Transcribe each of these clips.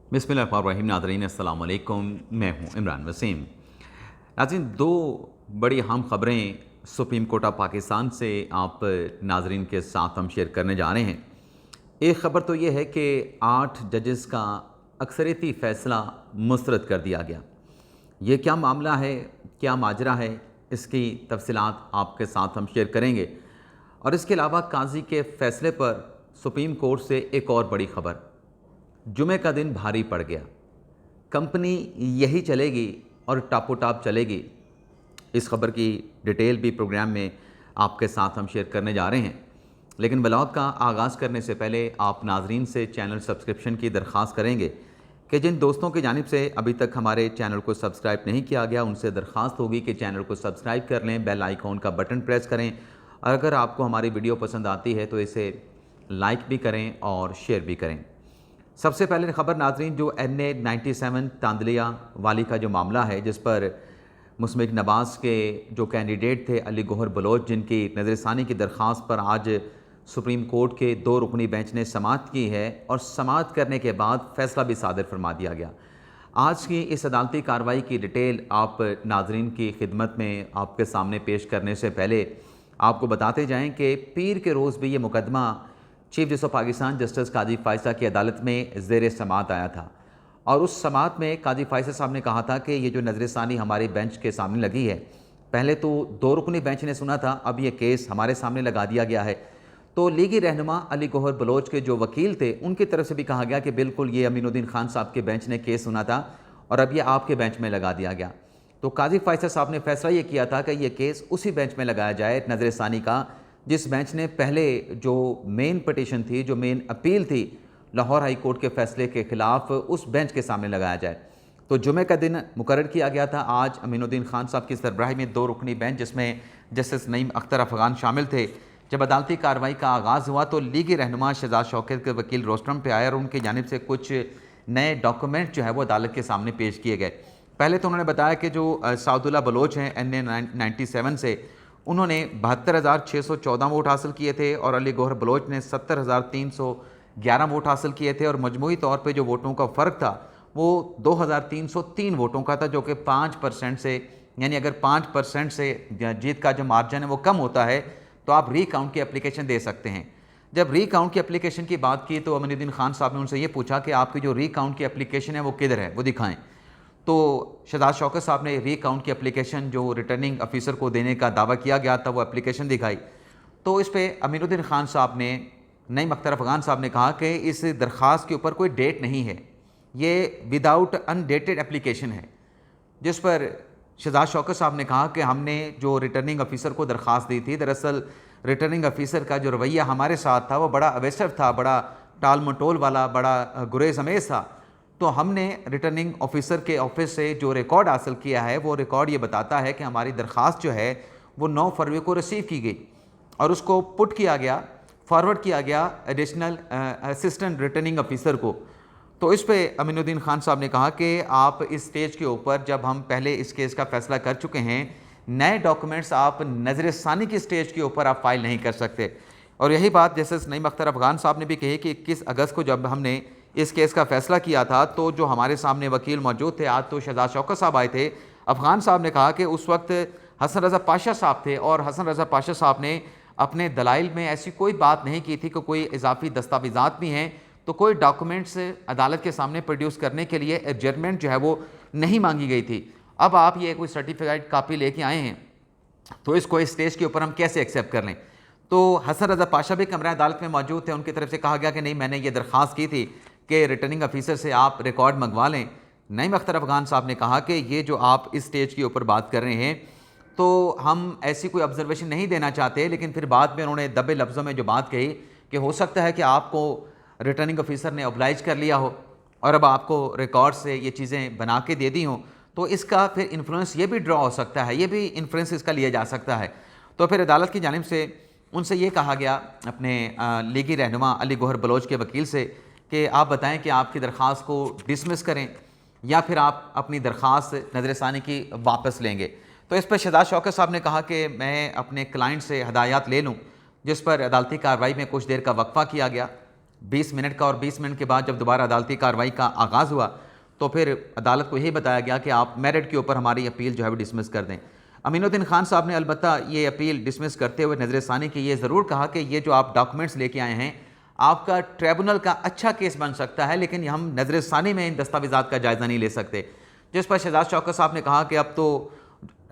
बिस्मिल्लाहिर्रहमानिर्रहीम। नाज़रीन अस्सलाम वालेकुम, मैं हूँ इमरान वसीम। नाज़रीन, दो बड़ी अहम ख़बरें सुप्रीम कोर्ट ऑफ पाकिस्तान से आप नाज़रीन के साथ हम शेयर करने जा रहे हैं। एक ख़बर तो ये है कि 8 जजेस का अक्सरियती फ़ैसला मुस्तरद कर दिया गया। ये क्या मामला है, क्या माजरा है, इसकी तफसीलात आपके साथ हम शेयर करेंगे। और इसके अलावा काजी के फ़ैसले पर सुप्रीम कोर्ट से एक और बड़ी ख़बर, जुमे का दिन भारी पड़ गया, कंपनी यही चलेगी और टापोटाप चलेगी। इस खबर की डिटेल भी प्रोग्राम में आपके साथ हम शेयर करने जा रहे हैं। लेकिन ब्लॉग का आगाज़ करने से पहले आप नाजरीन से चैनल सब्सक्रिप्शन की दरख्वास्त करेंगे कि जिन दोस्तों की जानिब से अभी तक हमारे चैनल को सब्सक्राइब नहीं किया गया, उनसे दरख्वास्त होगी कि चैनल को सब्सक्राइब कर लें, बेल आइकॉन का बटन प्रेस करें। और अगर आपको हमारी वीडियो पसंद आती है तो इसे लाइक भी करें और शेयर भी करें। सबसे पहले खबर नाजरीन, जो NA 97 तांदलिया वाली का जो मामला है, जिस पर मुस्मिक नवाज़ के जो कैंडिडेट थे अली गौहर बलोच, जिनकी नज़रसानी की दरख्वास्त पर आज सुप्रीम कोर्ट के 2 रुकनी बेंच ने समाअत की है और समाअत करने के बाद फ़ैसला भी सादर फरमा दिया गया। आज की इस अदालती कार्रवाई की डिटेल आप नाजरीन की खिदमत में आपके सामने पेश करने से पहले आपको बताते जाएँ कि पीर के रोज़ भी ये मुकदमा chief justice of Pakistan justice Qazi Faez की अदालत में ज़ेर समाअत आया था। और उस समाअत में काजी फ़ायज़ा साहब ने कहा था कि ये जो नज़रसानी हमारे बेंच के सामने लगी है, पहले तो 2 रुकनी बेंच ने सुना था, अब ये केस हमारे सामने लगा दिया गया है। तो लीगी रहनुमा अली गौहर बलोच के जो वकील थे, उनकी तरफ से भी कहा गया कि बिल्कुल ये अमीनुद्दीन खान साहब के बेंच ने केस सुना था और अब ये आपके बेंच में लगा दिया गया। तो काजी फ़ायज़ा साहब ने फैसला ये किया था कि ये केस उसी बेंच में लगाया जाए, नज़रसानी का, जिस बेंच ने पहले जो मेन पटिशन थी, जो मेन अपील थी लाहौर हाई कोर्ट के फैसले के ख़िलाफ़, उस बेंच के सामने लगाया जाए। तो जुमे का दिन मुकर्रर किया गया था आज अमीनुद्दीन खान साहब की सरबराही में 2 रुकनी बेंच, जिसमें जस्टिस नईम अख्तर अफ़गान शामिल थे। जब अदालती कार्रवाई का आगाज़ हुआ तो लीगी रहनुमा शहजाद शौकत के वकील रोस्टम पे आए और उनकी जानिब से कुछ नए डॉक्यूमेंट जो है वो अदालत के सामने पेश किए गए। पहले तो उन्होंने बताया कि जो साउदुल्ला बलोच हैं NA 97 से, उन्होंने 72,614 वोट हासिल किए थे और अली गौहर बलोच ने 70,311 वोट हासिल किए थे और मजमूई तौर पे जो वोटों का फ़र्क था वो 2,303 वोटों का था, जो कि 5% से, यानी अगर 5% से जीत का जो मार्जिन है वो कम होता है तो आप रीकाउंट की एप्लीकेशन दे सकते हैं। जब रीकाउंट की एप्लीकेशन की बात की तो अमीनुद्दीन खान साहब ने उनसे ये पूछा कि आपकी जो रीकाउंट की एप्लीकेशन है वो किधर है, वो दिखाएं। तो शहजाद शौकत साहब ने रीकाउंट की एप्लीकेशन जो रिटर्निंग अफीसर को देने का दावा किया गया था वो एप्लीकेशन दिखाई। तो इस पर अमीनुद्दीन खान साहब ने, नईम अख्तर अफ़गान साहब ने कहा कि इस दरख्वास्त के ऊपर कोई डेट नहीं है, ये विदाउट अनडेटेड एप्लीकेशन है। जिस पर शहजाद शौकत साहब ने कहा कि हमने जो रिटर्निंग अफीसर को दरख्वास्त दी थी, दरअसल रिटर्निंग अफीसर का जो रवैया हमारे साथ था वो बड़ा अवेसर था, बड़ा टाल मटोल वाला, बड़ा गुरेज अमेज़ था। तो हमने रिटर्निंग ऑफिसर के ऑफिस से जो रिकॉर्ड हासिल किया है, वो रिकॉर्ड ये बताता है कि हमारी दरख्वास्त जो है वो 9 फरवरी को रिसीव की गई और उसको पुट किया गया, फॉरवर्ड किया गया एडिशनल असिस्टेंट रिटर्निंग ऑफिसर को। तो इस पे अमीनुद्दीन खान साहब ने कहा कि आप इस स्टेज के ऊपर, जब हम पहले इस केस का फैसला कर चुके हैं, नए डॉक्यूमेंट्स आप नज़रसानी की स्टेज के ऊपर आप फाइल नहीं कर सकते। और यही बात जस्टिस नईम अख्तर अफ़गान साहब ने भी कही कि 21 अगस्त को जब हमने इस केस का फैसला किया था तो जो हमारे सामने वकील मौजूद थे, आज तो शहजाद शौकत साहब आए थे, अफ़गान साहब ने कहा कि उस वक्त हसन रज़ा पाशा साहब थे और हसन रज़ा पाशा साहब ने अपने दलाइल में ऐसी कोई बात नहीं की थी कि कोई इजाफी दस्तावेज़ात भी हैं, तो कोई डॉक्यूमेंट्स अदालत के सामने प्रोड्यूस करने के लिए एडजर्नमेंट जो है वो नहीं मांगी गई थी। अब आप ये कोई सर्टिफिकेट कापी लेके आए हैं तो इसको इस स्टेज के ऊपर हम कैसे एक्सेप्ट कर लें। तो हसन रज़ा पाशा भी कमरा अदालत में मौजूद थे, उनकी तरफ से कहा गया कि नहीं, मैंने ये दरख्वास्त की थी कि रिटर्निंग अफीसर से आप रिकॉर्ड मंगवा लें। नईम अख्तर अफ़गान साहब ने कहा कि ये जो आप इस स्टेज के ऊपर बात कर रहे हैं तो हम ऐसी कोई ऑब्जर्वेशन नहीं देना चाहते, लेकिन फिर बाद में उन्होंने दबे लफ्ज़ों में जो बात कही कि हो सकता है कि आपको रिटर्निंग अफीसर ने ऑब्लाइज कर लिया हो और अब आपको रिकॉर्ड से ये चीज़ें बना के दे दी हों, तो इसका फिर इन्फ्लुएंस ये भी ड्रॉ हो सकता है, ये भी इन्फ्लुएंस इसका लिया जा सकता है। तो फिर अदालत की जानिब से उनसे ये कहा गया, अपने लीगी रहनुमा अली गौहर बलोच के वकील से, कि आप बताएं कि आपकी दरख्वास्त को डिसमिस करें या फिर आप अपनी दरख्वास्त नज़रसानी की वापस लेंगे। तो इस पर शहजाद शौकत साहब ने कहा कि मैं अपने क्लाइंट से हदायत ले लूँ, जिस पर अदालती कार्रवाई में कुछ देर का वक्फा किया गया। 20 मिनट का, और 20 मिनट के बाद जब दोबारा अदालती कार्रवाई का आगाज़ हुआ तो फिर अदालत को यही बताया गया कि आप मेरिट के ऊपर हमारी अपील जो है वो डिसमिस कर दें। अमीनुद्दीन खान साहब ने अलबत्ता ये अपील डिसमिस करते हुए नज़र सानी की ये ज़रूर कहा कि ये जो आप डॉक्यूमेंट्स लेके आए हैं आपका ट्रिब्यूनल का अच्छा केस बन सकता है, लेकिन हम नज़र सानी में इन दस्तावेज़ात का जायज़ा नहीं ले सकते। जिस पर शहजाद शौकत साहब ने कहा कि अब तो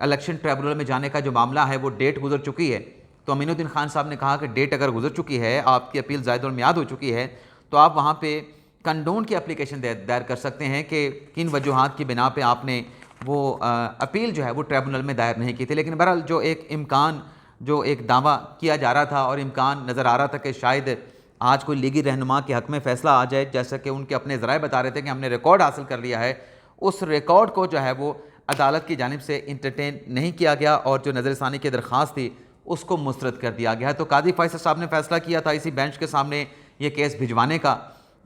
इलेक्शन ट्रिब्यूनल में जाने का जो मामला है वो डेट गुजर चुकी है। तो अमीनुद्दीन खान साहब ने कहा कि डेट अगर गुजर चुकी है, आपकी अपील ज़ायद मियाद हो चुकी है, तो आप वहाँ पे कंडोन की एप्लीकेशन दायर कर सकते हैं कि किन वजूहात की बिना पे आपने वो अपील जो है वो ट्रिब्यूनल में दायर नहीं की थी। लेकिन बहरहाल जो एक इम्कान, जो एक दावा किया जा रहा था और इम्कान नज़र आ रहा था कि शायद आज कोई लीगी रहनुमा के हक़ में फ़ैसला आ जाए, जैसा कि उनके अपने ज़राए बता रहे थे कि हमने रिकॉर्ड हासिल कर लिया है, उस रिकॉर्ड को जो है वो अदालत की जानिब से इंटरटेन नहीं किया गया और जो नज़रसानी की दरख्वास्त थी उसको मुस्तरद कर दिया गया है। तो कादी फैसल साहब ने फैसला किया था इसी बेंच के सामने ये केस भिजवाने का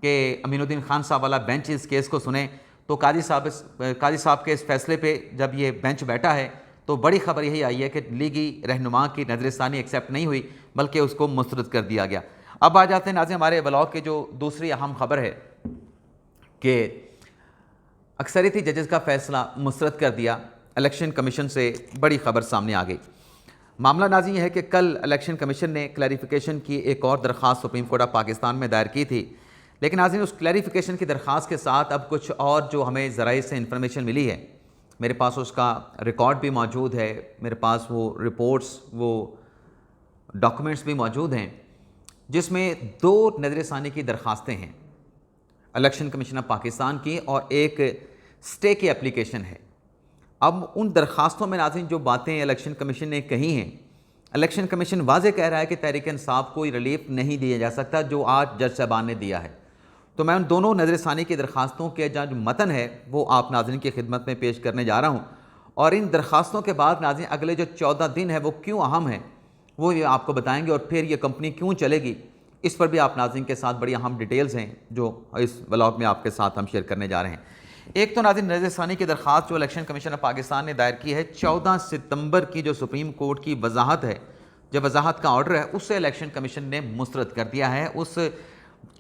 कि अमीनुद्दीन खान साहब वाला बेंच इस केस को सुने। तो कादी साहब के इस फैसले पे जब ये बेंच बैठा है तो बड़ी खबर यही आई है कि लीगी रहनुमा की नज़रसानी एक्सेप्ट नहीं हुई बल्कि उसको मुस्तरद कर दिया गया। अब आ जाते हैं नाज़रीन हमारे ब्लॉग की जो दूसरी अहम खबर है कि अक्सरियती जजेस का फैसला मुस्तरद कर दिया। इलेक्शन कमीशन से बड़ी खबर सामने आ गई। मामला नाज़रीन यह है कि कल इलेक्शन कमीशन ने क्लैरिफिकेशन की एक और दरख्वास्त सुप्रीम कोर्ट ऑफ पाकिस्तान में दायर की थी, लेकिन नाज़रीन उस क्लैरिफिकेशन की दरख्वास्त के साथ अब कुछ और जो हमें ज़राए से इंफॉर्मेशन मिली है, मेरे पास उसका रिकॉर्ड भी मौजूद है, मेरे पास वो रिपोर्ट्स, वो डॉक्यूमेंट्स भी मौजूद हैं, जिसमें 2 नज़रसानी की दरख्वास्तें हैं, इलेक्शन कमीशन ऑफ पाकिस्तान की और एक स्टे की एप्लीकेशन है। अब उन दरख्वास्तों में नाज़रीन जो बातें इलेक्शन कमीशन ने कही हैं, इलेक्शन कमीशन वाज़े कह रहा है कि तहरीक इंसाफ को रिलीफ नहीं दिया जा सकता जो आज जज साहबान ने दिया है। तो मैं उन दोनों नज़रसानी की दरख्वास्तों के जो मतन है वो आप नाज़रीन की खिदमत में पेश करने जा रहा हूँ, और इन दरख्वास्तों के बाद नाज़रीन अगले जो 14 दिन है वो क्यों अहम है वो ये आपको बताएंगे, और फिर ये कंपनी क्यों चलेगी इस पर भी आप नाज़रीन के साथ बड़ी अहम डिटेल्स हैं जो इस व्लॉग में आपके साथ हम शेयर करने जा रहे हैं। एक तो नाज़रीन नज़रसानी की दरख्वास्त जो इलेक्शन कमीशन ऑफ पाकिस्तान ने दायर की है 14 सितंबर की जो सुप्रीम कोर्ट की वजाहत है, जो वजाहत का ऑर्डर है उससे इलेक्शन कमीशन ने मुस्तरद कर दिया है। उस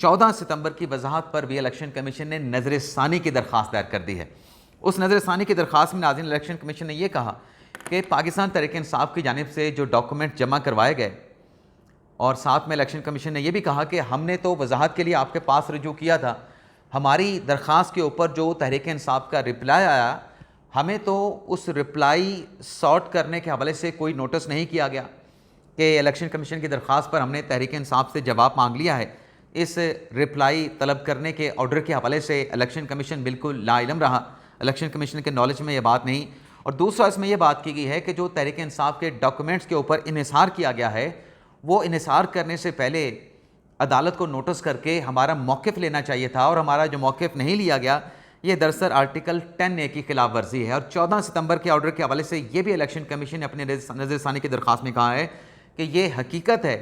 14 सितंबर की वजाहत पर भी इलेक्शन कमीशन ने नज़रसानी की दरख्वास्त दायर कर दी है। उस नज़रसानी की दरख्वास्त में नाज़रीन इलेक्शन कमीशन ने यह कहा कि पाकिस्तान तहरीक इंसाफ की जानिब से जो डॉक्यूमेंट जमा करवाए गए, और साथ में इलेक्शन कमीशन ने यह भी कहा कि हमने तो वजाहत के लिए आपके पास रजू किया था, हमारी दरख्वास्त के ऊपर जो तहरीक इंसाफ का रिप्लाई आया, हमें तो उस रिप्लाई सॉर्ट करने के हवाले से कोई नोटिस नहीं किया गया कि इलेक्शन कमीशन की दरख्वास्त पर हमने तहरीक इंसाफ से जवाब मांग लिया है। इस रिप्लाई तलब करने के ऑर्डर के हवाले से इलेक्शन कमीशन बिल्कुल लाइलम रहा, इलेक्शन कमीशन के नॉलेज में यह बात नहीं। और दूसरा इसमें यह बात की गई है कि जो तहरीक इंसाफ के डॉक्यूमेंट्स के ऊपर इन्हिसार किया गया है वो इन्हिसार करने से पहले अदालत को नोटिस करके हमारा मौक़िफ़ लेना चाहिए था, और हमारा जो मौक़िफ़ नहीं लिया गया ये दरअसल आर्टिकल 10A की खिलाफ वर्जी है। और 14 सितंबर के ऑर्डर के हवाले से ये भी इलेक्शन कमीशन ने अपने नज़रसानी की दरख्वास्त में कहा है कि ये हकीकत है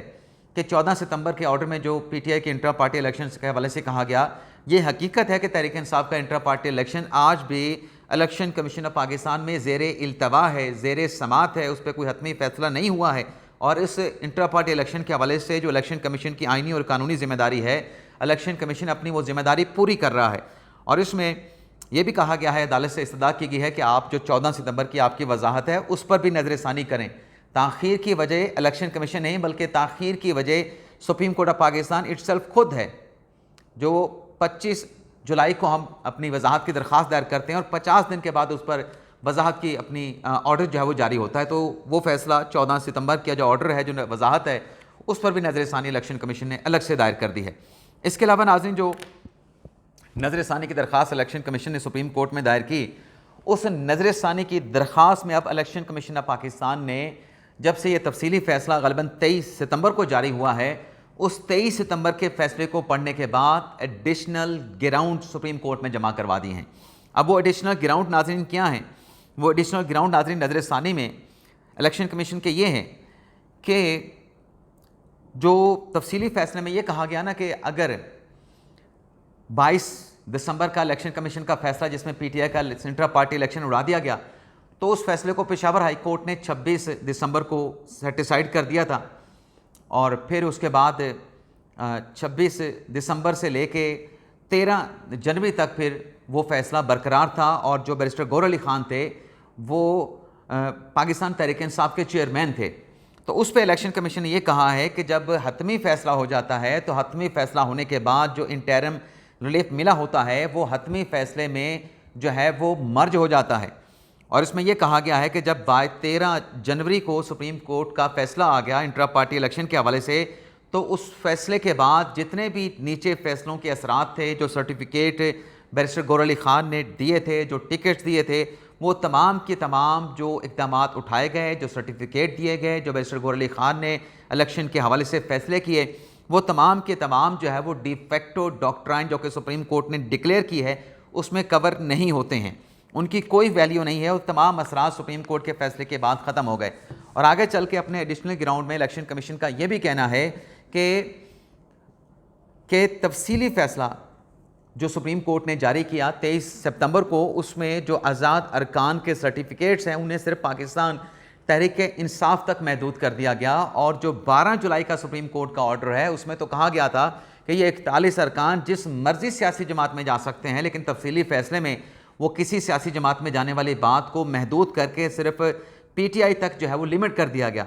कि 14 सितंबर के ऑर्डर में जो PTI के इंट्रा पार्टी इलेक्शन के हवाले से कहा गया, ये हकीकत है कि तहरीक इंसाफ का इंट्रा पार्टी इलेक्शन आज भी इलेक्शन कमीशन ऑफ पाकिस्तान में ज़ेरे इल्तवा है, ज़ेरे समात है, उस पर कोई हतमी फैसला नहीं हुआ है। और इस इंट्रा पार्टी इलेक्शन के हवाले से जो इलेक्शन कमीशन की आइनी और कानूनी ज़िम्मेदारी है, इलेक्शन कमीशन अपनी वो ज़िम्मेदारी पूरी कर रहा है। और इसमें यह भी कहा गया है, अदालत से इस्तदा की गई है कि आप जो 14 सितंबर की आपकी वजाहत है उस पर भी नज़रसानी करें। ताख़ीर की वजह इलेक्शन कमीशन नहीं बल्कि ताख़ीर की वजह supreme court of Pakistan itself खुद है। जो 25 जुलाई को हम अपनी वजाहत की दरख्वास्त दायर करते हैं और 50 दिन के बाद उस पर वजाहत की अपनी ऑर्डर जो है वो जारी होता है, तो वो फैसला 14 सितंबर का जो ऑर्डर है, जो वजाहत है, उस पर भी नज़रसानी इलेक्शन कमीशन ने अलग से दायर कर दी है। इसके अलावा नाज़रीन जो नज़रसानी की दरख्वास्त इलेक्शन कमीशन ने सुप्रीम कोर्ट में दायर की, उस नज़रसानी की दरख्वास्त में अब इलेक्शन कमीशन ऑफ पाकिस्तान ने जब से ये तफसीली फ़ैसला ग़ालिबन 23 सितंबर को जारी हुआ है, उस 23 सितंबर के फैसले को पढ़ने के बाद एडिशनल ग्राउंड सुप्रीम कोर्ट में जमा करवा दिए हैं। अब वो एडिशनल ग्राउंड नाज़रीन क्या हैं? वो एडिशनल ग्राउंड नाज़रीन नज़रसानी में इलेक्शन कमीशन के ये हैं कि जो तफसीली फ़ैसले में ये कहा गया ना कि अगर 22 दिसंबर का इलेक्शन कमीशन का फैसला जिसमें PTI का इंट्रा पार्टी इलेक्शन उड़ा दिया गया, तो उस फैसले को पेशावर हाई कोर्ट ने 26 दिसंबर को सेटिसाइड कर दिया था। और फिर उसके बाद 26 दिसंबर से लेके 13 जनवरी तक फिर वो फैसला बरकरार था और जो बैरिस्टर गौहर अली ख़ान थे वो पाकिस्तान तहरीक इंसाफ के चेयरमैन थे। तो उस पर इलेक्शन कमीशन ने ये कहा है कि जब हतमी फ़ैसला हो जाता है तो हतमी फ़ैसला होने के बाद जो इंटरम रिलीफ मिला होता है वो हतमी फ़ैसले में जो है वो मर्ज हो जाता है। और इसमें यह कहा गया है कि जब 13 जनवरी को सुप्रीम कोर्ट का फैसला आ गया इंट्रा पार्टी इलेक्शन के हवाले से, तो उस फैसले के बाद जितने भी नीचे फैसलों के असरात थे, जो सर्टिफिकेट बैरिस्टर गौहर अली ख़ान ने दिए थे, जो टिकट्स दिए थे, वो तमाम के तमाम जो इक़दाम उठाए गए, जो सर्टिफिकेट दिए गए, जो बैरिस्टर गौहर अली ख़ान ने इलेक्शन के हवाले से फ़ैसले किए, वो तमाम के तमाम जो है वो डिफेक्टो डॉक्ट्राइन जो कि सुप्रीम कोर्ट ने डिक्लेयर की है उसमें कवर नहीं होते हैं, उनकी कोई वैल्यू नहीं है। वो तमाम असरात सुप्रीम कोर्ट के फैसले के बाद ख़त्म हो गए। और आगे चल के अपने एडिशनल ग्राउंड में इलेक्शन कमीशन का ये भी कहना है कि तफसीली फ़ैसला जो सुप्रीम कोर्ट ने जारी किया 23 सितंबर को, उसमें जो आज़ाद अरकान के सर्टिफिकेट्स हैं उन्हें सिर्फ पाकिस्तान तहरीक इंसाफ तक महदूद कर दिया गया। और जो 12 जुलाई का सुप्रीम कोर्ट का ऑर्डर है उसमें तो कहा गया था कि ये 41 अरकान जिस मर्जी सियासी जमात में जा सकते हैं, लेकिन तफसीली फ़ैसले में वो किसी सियासी जमात में जाने वाली बात को महदूद करके सिर्फ PTI तक जो है वो लिमिट कर दिया गया।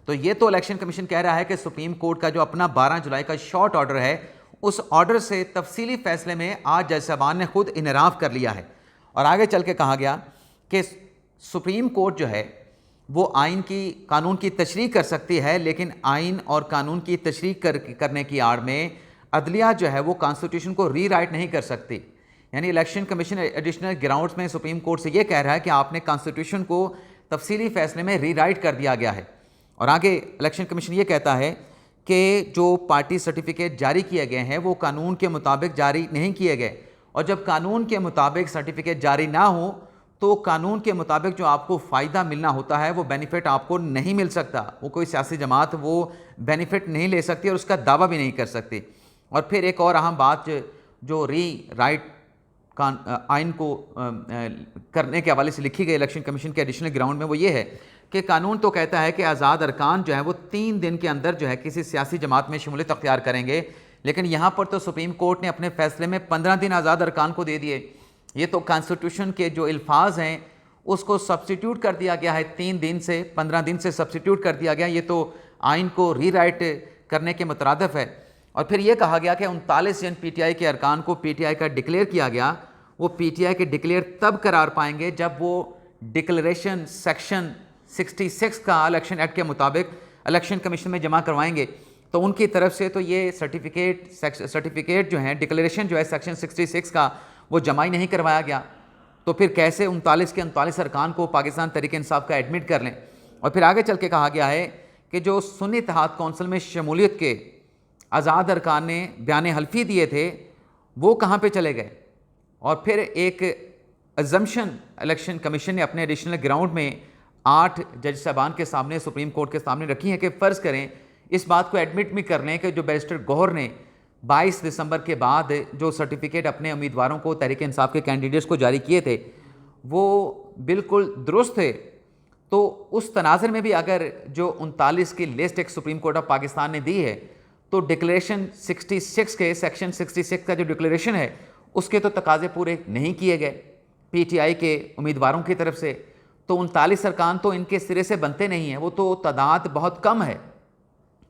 तो ये तो इलेक्शन कमीशन कह रहा है कि सुप्रीम कोर्ट का जो अपना 12 जुलाई का शॉर्ट ऑर्डर है उस ऑर्डर से तफसीली फ़ैसले में आज जज साहबान ने खुद इनराफ कर लिया है। और आगे चल के कहा गया कि सुप्रीम कोर्ट जो है वो आइन की कानून की तशरीह कर सकती है, लेकिन आइन और कानून की तशरीह करने की आड़ में अदलिया जो है वो कॉन्स्टिट्यूशन को रीराइट नहीं कर सकती। यानी इलेक्शन कमीशन एडिशनल ग्राउंड्स में सुप्रीम कोर्ट से ये कह रहा है कि आपने कॉन्स्टिट्यूशन को तफसीली फ़ैसले में रीराइट कर दिया गया है। और आगे इलेक्शन कमीशन ये कहता है कि जो पार्टी सर्टिफिकेट जारी किए गए हैं वो कानून के मुताबिक जारी नहीं किए गए, और जब कानून के मुताबिक सर्टिफिकेट जारी ना हो तो कानून के मुताबिक जो आपको फ़ायदा मिलना होता है वो बेनिफिट आपको नहीं मिल सकता। वो कोई सियासी जमात वो बेनिफिट नहीं ले सकती और उसका दावा भी नहीं कर सकती। और फिर एक और अहम बात जो रीराइट आइन को करने के हवाले से लिखी गई इलेक्शन कमीशन के एडिशनल ग्राउंड में वो ये है कि कानून तो कहता है कि आज़ाद अरकान जो है वो 3 दिन के अंदर जो है किसी सियासी जमात में शमूलियत अख्तियार करेंगे, लेकिन यहाँ पर तो सुप्रीम कोर्ट ने अपने फैसले में 15 दिन आज़ाद अरकान को दे दिए। ये तो कॉन्स्टिट्यूशन के जो अल्फाज हैं उसको सब्सटीट्यूट कर दिया गया है, 3 दिन से 15 दिन से सब्सटीट्यूट कर दिया गया। ये तो आइन को रीराइट करने के मुतरादिफ है। और फिर ये कहा गया कि 39 जन PTI के अरकान को PTI का डिक्लेयर किया गया, वो PTI के डिक्लेयर तब करार पाएंगे जब वो डिक्लेरेशन सेक्शन 66 का इलेक्शन एक्ट के मुताबिक इलेक्शन कमीशन में जमा करवाएंगे। तो उनकी तरफ से तो ये सर्टिफिकेट जो है, डिक्लेरेशन जो है सेक्शन 66 का, वो जमा ही नहीं करवाया गया। तो फिर कैसे 39 के 39 अरकान को पाकिस्तान तहरीक इंसाफ का एडमिट कर लें। और फिर आगे चल के कहा गया है कि जो सुन्नी इत्तेहाद कौंसिल में शमूलियत के आज़ाद अरकान ने बयान हल्फी दिए थे वो कहाँ पे चले गए। और फिर एक अजम्पशन इलेक्शन कमीशन ने अपने एडिशनल ग्राउंड में 8 जज साहबान के सामने, सुप्रीम कोर्ट के सामने रखी है कि फ़र्ज़ करें इस बात को एडमिट भी कर लें कि जो बैरिस्टर गौहर ने 22 दिसंबर के बाद जो सर्टिफिकेट अपने उम्मीदवारों को तहरीक इंसाफ के कैंडिडेट्स को जारी किए थे वो बिल्कुल दुरुस्त थे। तो उस तनाज़र में भी अगर जो 39 की लिस्ट एक सुप्रीम कोर्ट ऑफ पाकिस्तान ने दी है तो डिक्लेरेशन 66 के सेक्शन 66 का जो डिक्लेरेशन है उसके तो तकाजे पूरे नहीं किए गए PTI के उम्मीदवारों की तरफ से। तो 39 अरकान तो इनके सिरे से बनते नहीं हैं, वो तो तादाद बहुत कम है।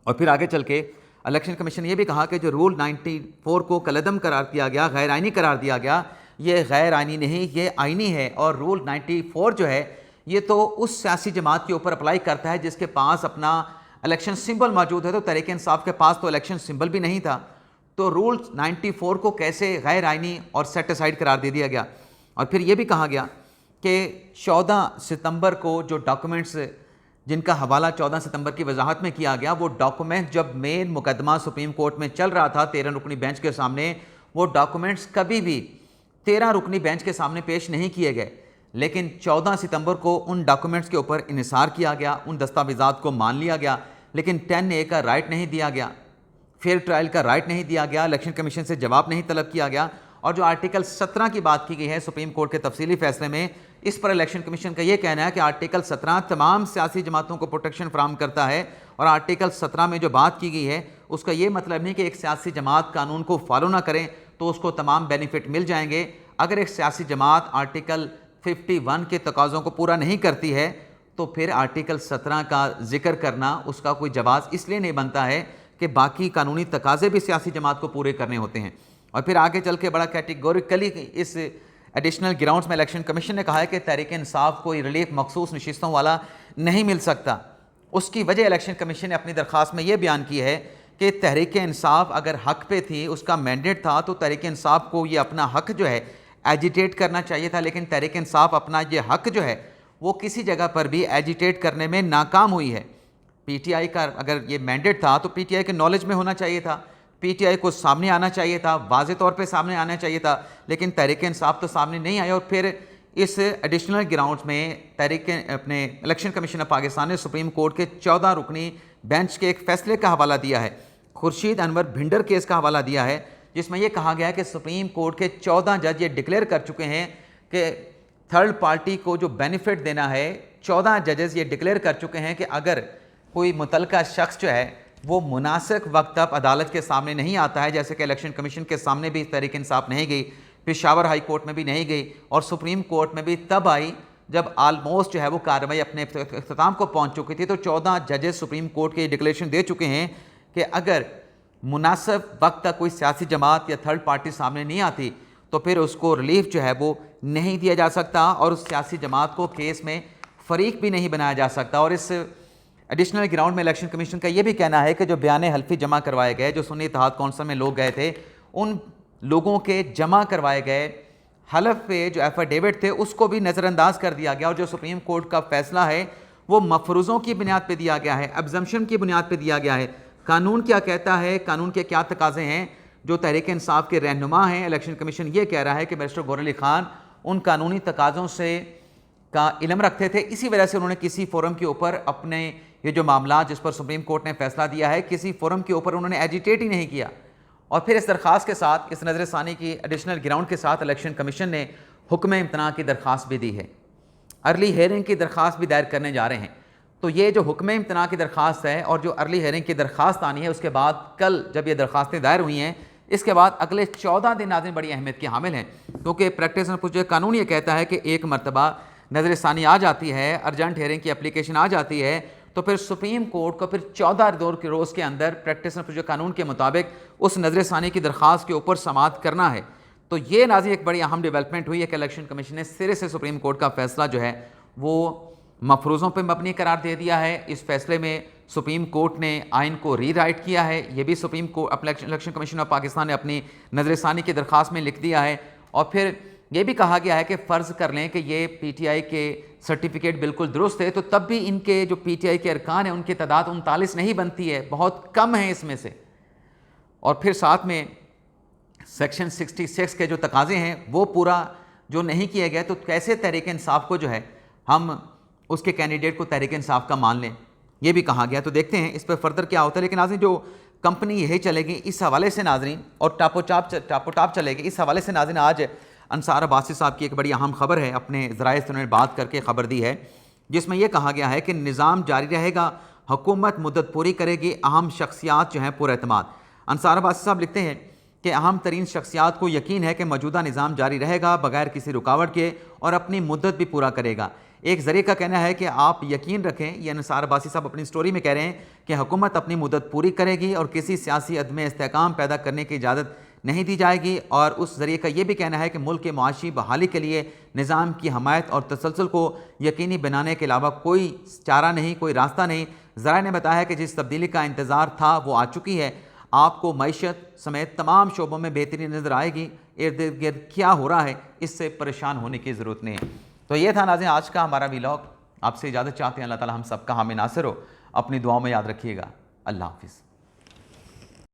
और फिर आगे चल के इलेक्शन कमीशन ये भी कहा कि जो रूल 94 को कलअदम करार दिया गया, गैर आइनी करार दिया गया, ये गैर आइनी नहीं, ये आइनी है। और रूल 94 जो है ये तो उस सियासी जमात के ऊपर अप्लाई करता है जिसके पास अपना इलेक्शन सिंबल मौजूद है। तो तहरीक इंसाफ के पास तो इलेक्शन सिंबल भी नहीं था, तो रूल 94 को कैसे गैर आइनी और सेट असाइड करार दे दिया गया। और फिर ये भी कहा गया कि 14 सितंबर को जो डॉक्यूमेंट्स जिनका हवाला 14 सितंबर की वजाहत में किया गया, वो डॉक्यूमेंट जब मेन मुकदमा सुप्रीम कोर्ट में चल रहा था 13 रुकनी बेंच के सामने, वो डॉक्यूमेंट्स कभी भी 13 रुकनी बेंच के सामने पेश नहीं किए गए। लेकिन 14 सितंबर को उन डॉक्यूमेंट्स के ऊपर इन्हिसार किया गया, उन दस्तावेज़ात को मान लिया गया, लेकिन 10A का राइट नहीं दिया गया, फेयर ट्रायल का राइट नहीं दिया गया, इलेक्शन कमीशन से जवाब नहीं तलब किया गया। और जो आर्टिकल 17 की बात की गई है सुप्रीम कोर्ट के तफसीली फैसले में, इस पर इलेक्शन कमीशन का यह कहना है कि आर्टिकल 17 तमाम सियासी जमातों को प्रोटेक्शन फराहम करता है और आर्टिकल 17 में जो बात की गई है उसका यह मतलब नहीं कि एक सियासी जमात कानून को फॉलो ना करें तो उसको तमाम बेनिफिट मिल जाएंगे। अगर एक सियासी जमात आर्टिकल 51 के तकाज़ों को पूरा नहीं करती है तो फिर आर्टिकल 17 का जिक्र करना उसका कोई जवाब इसलिए नहीं बनता है कि बाकी कानूनी तकाजे भी सियासी जमात को पूरे करने होते हैं। और फिर आगे चल के बड़ा कैटेगोरिकली इस एडिशनल ग्राउंड्स में इलेक्शन कमीशन ने कहा है कि तहरीक इंसाफ कोई रिलीफ मखसूस नशिस्तों वाला नहीं मिल सकता। उसकी वजह इलेक्शन कमीशन ने अपनी दरख्वास्त में यह बयान की है कि तहरीक इंसाफ अगर हक पे थी, उसका मैंडेट था, तो तहरीक इंसाफ को ये अपना हक जो है एजिटेट करना चाहिए था, लेकिन तहरीक इंसाफ अपना ये हक जो है वो किसी जगह पर भी एजिटेट करने में नाकाम हुई है। पीटीआई का अगर ये मैंडेट था तो पीटीआई के नॉलेज में होना चाहिए था, पीटीआई को सामने आना चाहिए था, वाज़े तौर पे सामने आना चाहिए था, लेकिन तहरीक इंसाफ तो सामने नहीं आया। और फिर इस एडिशनल ग्राउंड्स में अपने इलेक्शन कमीशन ऑफ पाकिस्तान ने सुप्रीम कोर्ट के 14 रुकनी बेंच के एक फैसले का हवाला दिया है, खुर्शीद अनवर भिंडर केस का हवाला दिया है, जिसमें यह कहा गया है कि सुप्रीम कोर्ट के 14 जज ये डिक्लेयर कर चुके हैं कि थर्ड पार्टी को जो बेनिफिट देना है, 14 जजेस ये डिक्लेयर कर चुके हैं कि अगर कोई मुतलका शख्स जो है वो मुनासिब वक्त तक अदालत के सामने नहीं आता है, जैसे कि इलेक्शन कमीशन के सामने भी तहरीक इंसाफ नहीं गई, पेशावर हाई कोर्ट में भी नहीं गई और सुप्रीम कोर्ट में भी तब आई जब आलमोस्ट जो है वो कार्रवाई अपने इख्तिताम को पहुंच चुकी थी। तो 14 जजेस सुप्रीम कोर्ट के डिक्लेरेशन दे चुके हैं कि अगर मुनासिब वक्त तक कोई सियासी जमात या थर्ड पार्टी सामने नहीं आती तो फिर उसको रिलीफ जो है वो नहीं दिया जा सकता और उस सियासी जमात को केस में फरीक भी नहीं बनाया जा सकता। और इस एडिशनल ग्राउंड में इलेक्शन कमीशन का ये भी कहना है कि जो बयान हल्फी जमा करवाए गए, जो सुन्नी इत्तेहाद कौंसिल में लोग गए थे, उन लोगों के जमा करवाए गए हलफ पे जो एफिडेविट थे उसको भी नज़रअंदाज कर दिया गया। और जो सुप्रीम कोर्ट का फैसला है वो मफरूज़ों की बुनियाद पर दिया गया है, एब्जम्पशन की बुनियाद पर दिया गया है। कानून क्या कहता है, कानून के क्या तकाजे हैं, जो तहरीक इंसाफ के रहनुमा हैं, इलेक्शन कमीशन ये कह रहा है कि बैरिस्टर गौहर अली खान उन कानूनी तकाज़ों से का इल्म रखते थे, इसी वजह से उन्होंने किसी फोरम के ऊपर अपने ये जो मामला जिस पर सुप्रीम कोर्ट ने फैसला दिया है, किसी फोरम के ऊपर उन्होंने एजिटेट ही नहीं किया। और फिर इस दरख्वास्त के साथ, इस नज़रसानी की एडिशनल ग्राउंड के साथ इलेक्शन कमीशन ने हुक्म इम्तना की दरख्वास्त भी दी है, अर्ली हेयरिंग की दरख्वास्त भी दायर करने जा रहे हैं। तो ये जो हुक्म इम्तना की दरख्वास्त है और जो अर्ली हेयरिंग की दरख्वास्त आनी है, उसके बाद कल जब ये दरख्वास्तें दायर हुई हैं, इसके बाद अगले 14 दिन नाज़रीन बड़ी अहमियत की हामिल हैं, क्योंकि प्रैक्टिस में जो कानून ये कहता है कि एक मरतबा नज़रसानी आ जाती है, अर्जेंट हेयरिंग की एप्लीकेशन आ जाती है, तो फिर सुप्रीम कोर्ट को फिर 14 रोज़ के अंदर प्रैक्टिस में जो कानून के मुताबिक उस नज़रसानी की दरख्वास्त के ऊपर समाअत करना है। तो ये नाज़रीन एक बड़ी अहम डेवलपमेंट हुई है कि इलेक्शन कमीशन ने सिरे से सुप्रीम कोर्ट का फैसला जो है वो मफरूज़ों पर मबनी करार दे दिया है। इस फैसले में सुप्रीम कोर्ट ने आइन को रीराइट किया है, ये भी supreme court election commission of Pakistan ने अपनी नज़रसानी की दरख्वास्त में लिख दिया है। और फिर ये भी कहा गया है कि फ़र्ज़ कर लें कि ये पीटीआई के सर्टिफिकेट बिल्कुल दुरुस्त है, तो तब भी इनके जो पीटीआई के अरकान हैं उनकी तादाद 39 नहीं बनती है, बहुत कम है इसमें से। और फिर साथ में सेक्शन 66 के जो तकाजे हैं वो पूरा जो नहीं किया गया, तो कैसे तहरीक इंसाफ को जो है हम उसके कैंडिडेट को तहरीक इंसाफ का मान लें, ये भी कहा गया। तो देखते हैं इस पर फर्दर क्या होता है। लेकिन नाज़रीन जो कंपनी यही चलेगी इस हवाले से नाज़रीन, और टापोटाप चलेगी इस हवाले से नाज़रीन, आज अंसार अब्बासी साहब की एक बड़ी अहम खबर है, अपने ज़राए से उन्होंने बात करके ख़बर दी है, जिसमें यह कहा गया है कि निज़ाम जारी रहेगा, हुकूमत मुद्दत पूरी करेगी, अहम शख्सियात जो हैं पुरएतमाद। अंसार अब्बासी साहब लिखते हैं कि अहम तरीन शख्सियात को यकीन है कि मौजूदा निज़ाम जारी रहेगा बगैर किसी रुकावट के और अपनी मुद्दत भी पूरा करेगा। एक ज़रिए का कहना है कि आप यकीन रखें, ये अंसार अब्बासी साहब अपनी स्टोरी में कह रहे हैं कि हुकूमत अपनी मुद्दत पूरी करेगी और किसी सियासी अदम इस्तेहकाम पैदा करने की इजाज़त नहीं दी जाएगी। और उस ज़रिए का ये भी कहना है कि मुल्क के मुआशी बहाली के लिए निज़ाम की हमायत और तसलसल को यकीनी बनाने के अलावा कोई चारा नहीं, कोई रास्ता नहीं। ज़राए ने बताया कि जिस तब्दीली का इंतज़ार था वो आ चुकी है, आपको मईशत समेत तमाम शोबों में बेहतरी नज़र आएगी। इर्द गिर्द क्या हो रहा है इससे परेशान होने की ज़रूरत नहीं है। तो ये था नाज़रीन आज का हमारा व्लॉग। आपसे इजाज़त चाहते हैं, अल्लाह ताला हम सबका हामी नासिर हो। अपनी दुआओं में याद रखिएगा। अल्लाह हाफ़िज़।